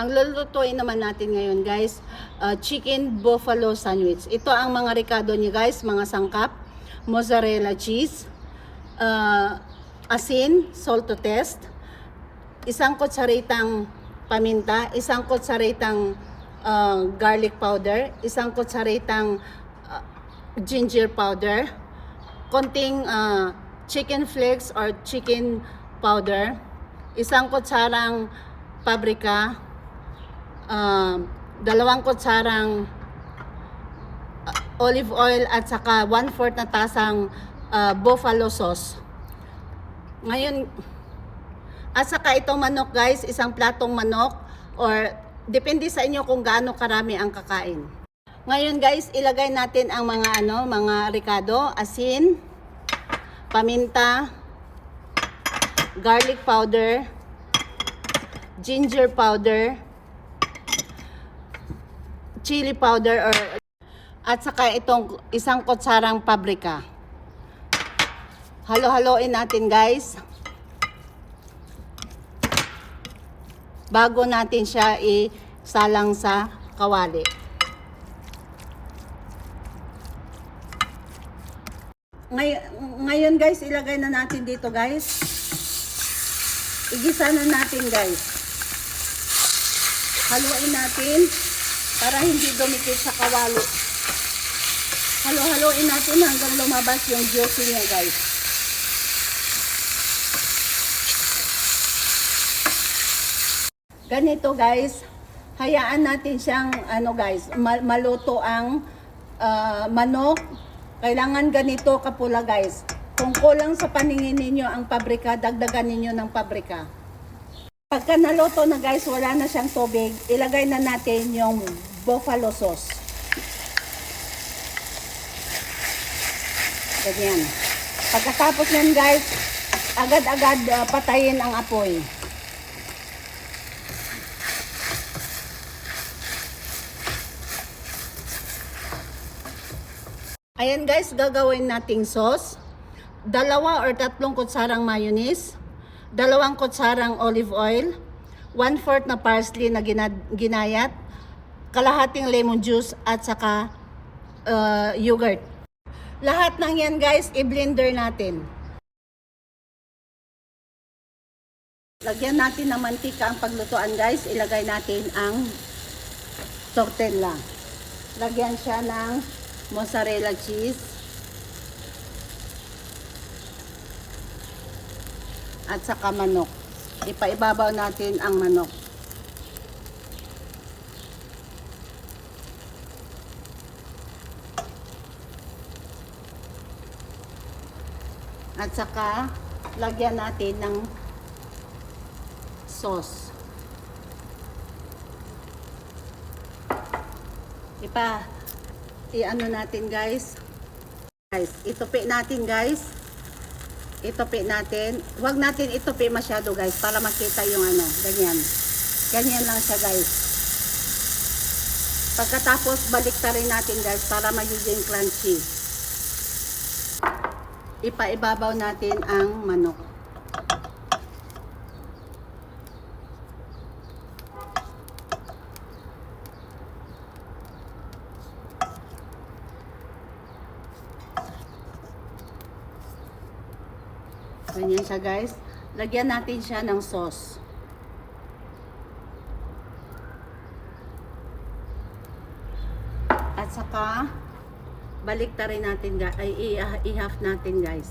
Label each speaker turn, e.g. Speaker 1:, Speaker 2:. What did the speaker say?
Speaker 1: Ang lulutuin naman natin ngayon guys, chicken buffalo sandwich. Ito ang mga rekado niya guys, mga sangkap, mozzarella cheese, asin, salt to taste, isang kutsaritang paminta, isang kutsaritang garlic powder, isang kutsaritang ginger powder, konting chicken flakes or chicken powder, isang kutsarang paprika, dalawang kutsarang olive oil at saka 1/4 na tasang buffalo sauce. Ngayon, at saka itong manok guys, isang platong manok or depende sa inyo kung gaano karami ang kakain. Ngayon guys, ilagay natin ang mga rekado, asin, paminta, garlic powder, ginger powder, chili powder at saka itong isang kutsarang paprika. Halo-haloin natin guys. Bago natin siya isalang sa kawali. Ngayon guys, ilagay na natin dito guys. Igisa na natin guys. Haluin natin para hindi dumikit sa kawali. Halo-haloin natin hanggang lumabas yung juicy niya guys. Ganito guys, hayaan natin siyang maluto ang manok. Kailangan ganito kapula guys. Kung kulang sa paningin ninyo ang paprika, dagdagan ninyo ng paprika. Pagka naluto na guys, wala na siyang tubig, ilagay na natin yung buffalo sauce. Ganyan. Pagkatapos yan guys, agad-agad patayin ang apoy. Ayan guys, gagawin nating sauce. 2 or 3 kutsarang mayonnaise, 2 kutsarang olive oil, 1/4 na parsley na ginayat, kalahating lemon juice at saka yogurt. Lahat ng yan guys, i-blender natin. Lagyan natin ng mantika ang paglutuan guys. Ilagay natin ang tortilla. Lagyan siya ng mozzarella cheese at saka manok. Ipaibabaw natin ang manok. At saka lagyan natin ng sauce. I-ano natin guys. Itupi natin guys. Itupi natin. Huwag natin itupi masyado guys para makita yung ganyan. Ganyan lang siya guys. Pagkatapos baliktarin natin guys para magiging crunchy. Ipaibabaw natin ang manok. Ganyan siya guys. Lagyan natin siya ng sauce. At saka baliktarin natin guys, i-half natin guys.